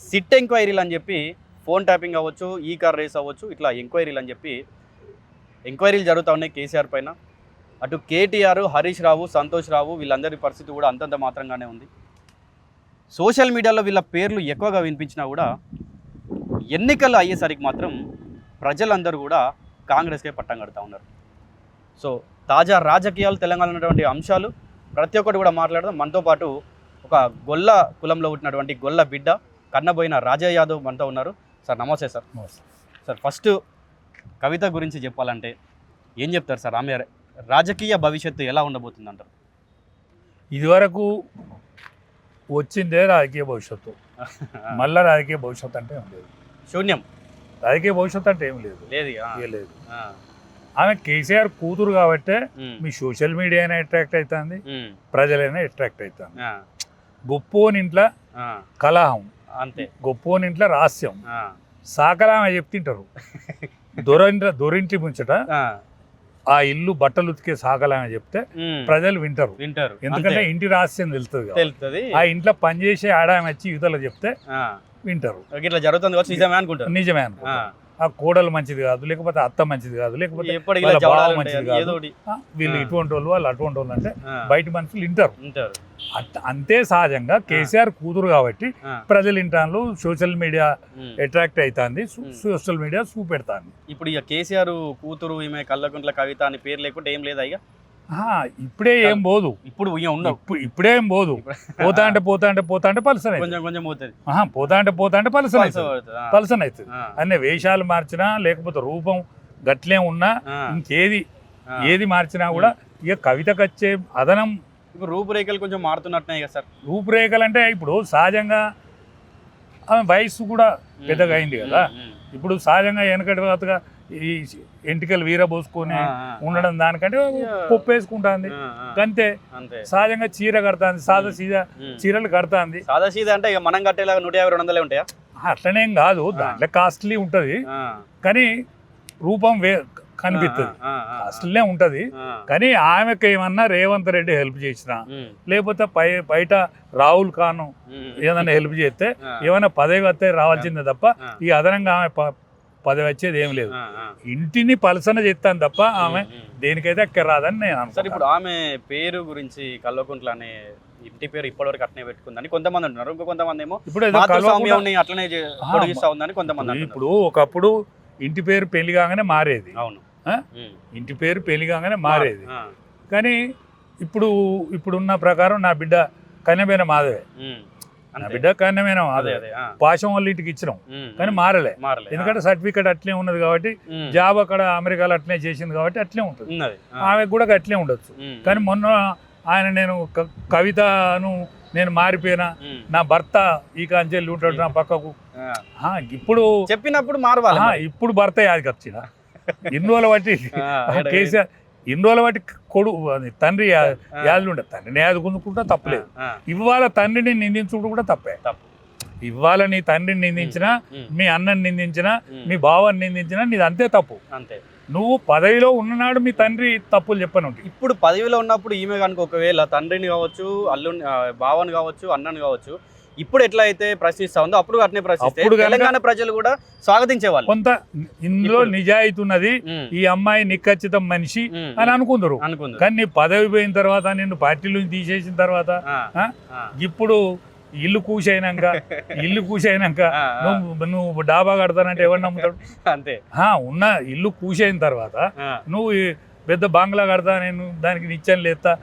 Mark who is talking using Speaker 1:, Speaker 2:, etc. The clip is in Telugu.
Speaker 1: సిట్ ఎంక్వైరీలు అని చెప్పి ఫోన్ ట్యాపింగ్ అవ్వచ్చు, ఈ కార్ రేస్ అవ్వచ్చు, ఇట్లా ఎంక్వైరీలు అని చెప్పి ఎంక్వైరీలు జరుగుతూ ఉన్నాయి కేసీఆర్ పైన. అటు కేటీఆర్, హరీష్ రావు, సంతోష్ రావు వీళ్ళందరి పరిస్థితి కూడా అంతంత మాత్రంగానే ఉంది. సోషల్ మీడియాలో వీళ్ళ పేర్లు ఎక్కువగా వినిపించినా కూడా ఎన్నికలు అయ్యేసరికి మాత్రం ప్రజలందరూ కూడా కాంగ్రెస్కే పట్టం కడుతూ ఉన్నారు. సో తాజా రాజకీయాలు, తెలంగాణ ఉన్నటువంటి అంశాలు ప్రతి ఒక్కటి కూడా మాట్లాడదాం. మనతో పాటు ఒక గొల్ల కులంలో పుట్టినటువంటి గొల్ల బిడ్డ కన్నబోయిన రాజా యాదవ్ మనతో ఉన్నారు. సార్ నమస్తే సార్. సార్ ఫస్ట్ కవిత గురించి చెప్పాలంటే ఏం చెప్తారు సార్? ఆమె రాజకీయ భవిష్యత్తు ఎలా ఉండబోతుంది అంటారు?
Speaker 2: ఇదివరకు వచ్చిందే రాజకీయ భవిష్యత్తు, మళ్ళీ రాజకీయ భవిష్యత్తు అంటే ఏం లేదు,
Speaker 1: శూన్యం.
Speaker 2: రాజకీయ భవిష్యత్తు అంటే ఏం లేదు, లేదు. ఆమె కేసీఆర్ కూతురు కాబట్టే మీ సోషల్ మీడియా అయినా అట్రాక్ట్ అవుతుంది, ప్రజలైనా అట్రాక్ట్ అవుతుంది. గొప్పోని ఇంట్లో కలహం
Speaker 1: అంతే,
Speaker 2: గొప్పోని ఇంట్లో రహస్యం సాకలామె చెప్తుంటారు. దొరింటి ముంచట ఆ ఇల్లు బట్టలు ఉతికే సాకలామె చెప్తే ప్రజలు వింటారు. ఎందుకంటే ఇంటి రహస్యం తెలుస్తుంది. ఆ ఇంట్లో పనిచేసే ఆడామె వచ్చి యువతలు చెప్తే వింటారు.
Speaker 1: ఇట్లా జరుగుతుంది నిజమే అనుకుంటారు.
Speaker 2: నిజమే అనుకుంటారు. ఆ కోడలు మంచిది కాదు, లేకపోతే అత్త మంచిది కాదు, లేకపోతే మంచిది కాదు, వీళ్ళు ఇటువంటి వాళ్ళు, వాళ్ళు అటువంటి వాళ్ళు అంటే బయట మనుషులు వింటారు. అంతే సహజంగా కేసీఆర్ కూతురు కాబట్టి ప్రజలు వింటాను. సోషల్ మీడియా అట్రాక్ట్ అవుతుంది, సోషల్ మీడియా చూపెడతాను.
Speaker 1: ఇప్పుడు ఇక కేసీఆర్ కూతురు ఈమె కల్వకుంట్ల కవిత అని పేరు లేకుంటే ఏం లేదా? ఇక
Speaker 2: ఇప్పుడే ఏం పోదు, ఇప్పుడే ఏం పోదు. పోతా అంటే పలసన పోతా అంటే పలసన అవుతుంది. అన్నీ వేషాలు మార్చినా లేకపోతే రూపం గట్లే ఉన్నా ఏది మార్చినా కూడా ఇక కవితకు వచ్చే అదనం.
Speaker 1: ఇప్పుడు రూపురేఖలు కొంచెం మారుతున్నట్టున్నాయి కదా సార్?
Speaker 2: రూపురేఖలు అంటే ఇప్పుడు సహజంగా ఆమె వయసు కూడా పెద్దగా అయింది కదా. ఇప్పుడు సహజంగా వెనకటిగా ఈ ఎంటికలు వీరబోసుకొని ఉండడం దానికంటే పొప్పు వేసుకుంటుంది అంతే. సహజంగా చీర కడతాంది, సాదా సీదా చీరలు కడతాంది.
Speaker 1: సాదా సీదా అంటే మనం కట్టేలాగా 150-200 ఉంటాయా?
Speaker 2: అట్లనేం కాదు, దాంట్లో కాస్ట్లీ ఉంటది కానీ రూపం కనిపిస్తుంది, కాస్ట్లీనే ఉంటది. కానీ ఆమెకు ఏమన్నా రేవంత్ రెడ్డి హెల్ప్ చేసినా లేకపోతే బయట రాహుల్ ఖాన్ ఏదైనా హెల్ప్ చేస్తే ఏమైనా పదవి వస్తే రావాల్సిందే తప్ప ఈ అదనంగా ఆమె పదవి వచ్చేది ఏం లేదు. ఇంటిని పలసన చేస్తాను తప్ప ఆమె దేనికైతే అక్కడ రాదని నేను అనుకుంటాను.
Speaker 1: ఇప్పుడు ఆమె పేరు గురించి కల్వకుంట్ల అనే ఇంటి పేరు ఇప్పటివరకు అట్నే పెట్టుకుందని కొంతమంది అంటున్నారు. ఇంకో కొంతమంది ఏమో ఇప్పుడు అట్లనే పొడిగిస్తా ఉందని కొంతమంది.
Speaker 2: ఇప్పుడు ఒకప్పుడు ఇంటి పేరు పెళ్లి కాగానే మారేది. అవును, ఇంటి పేరు పెళ్లి కాగానే మారేది. కానీ ఇప్పుడున్న ప్రకారం నా బిడ్డ కన్యమైన మాధవే, నా బిడ్డ కన్యమైన మాధవే. పాశం వాళ్ళ ఇంటికి ఇచ్చినాం కానీ మారలే. ఎందుకంటే సర్టిఫికేట్ అట్లే ఉన్నది కాబట్టి, జాబ్ అక్కడ అమెరికాలో అట్లనే చేసింది కాబట్టి అట్లే ఉంటుంది. ఆమెకు కూడా అట్లే ఉండొచ్చు. కానీ మొన్న ఆయన నేను కవితను నేను మారిపోయినా, నా భర్త ఈ కాంచెల్లి ఉంటాడు నా పక్కకు, ఇప్పుడు
Speaker 1: చెప్పినప్పుడు మారవాలి.
Speaker 2: ఇప్పుడు భర్త యాదికి వచ్చిన ఇన్ని రోజుల బట్టి కేసీఆర్ ఇన్ని రోజుల బట్టి తండ్రి యాదులు ఉండే, తండ్రిని యాదుకుందుకుంటా తప్పలేదు. ఇవాళ తండ్రిని నిందించుకుంటూ కూడా తప్పే. ఇవాళ నీ తండ్రిని నిందించినా, మీ అన్నని నిందించినా, మీ బావని నిందించినా నీది అంతే తప్పు. నువ్వు పదవిలో ఉన్ననాడు మీ తండ్రి తప్పులు చెప్పను.
Speaker 1: ఇప్పుడు పదవిలో ఉన్నప్పుడు ఈమె కనుక ఒకవేళ తండ్రిని కావచ్చు, బావని కావచ్చు, అన్నని కావచ్చు, ఇప్పుడు ఎట్లా అయితే ప్రశ్నిస్తా ఉందో అప్పుడు అట్నే ప్రశ్నిస్తే తెలంగాణ ప్రజలు కూడా స్వాగతించేవాళ్ళు.
Speaker 2: కొంత ఇందులో నిజాయితీ ఉన్నది, ఈ అమ్మాయి నిఖచ్చితం మనిషి అని అనుకుందరు. కానీ నీ పదవి పోయిన తర్వాత, నిన్ను పార్టీలో తీసేసిన తర్వాత, ఇప్పుడు ఇల్లు కూసైనాక నువ్వు డాబా కడతానంటే ఎవరు నమ్ముతాడు?
Speaker 1: అంతే.
Speaker 2: ఉన్న ఇల్లు కూసైన తర్వాత నువ్వు పెద్ద బంగ్లా కడతా, నేను దానికి నిత్యం లేస్తా,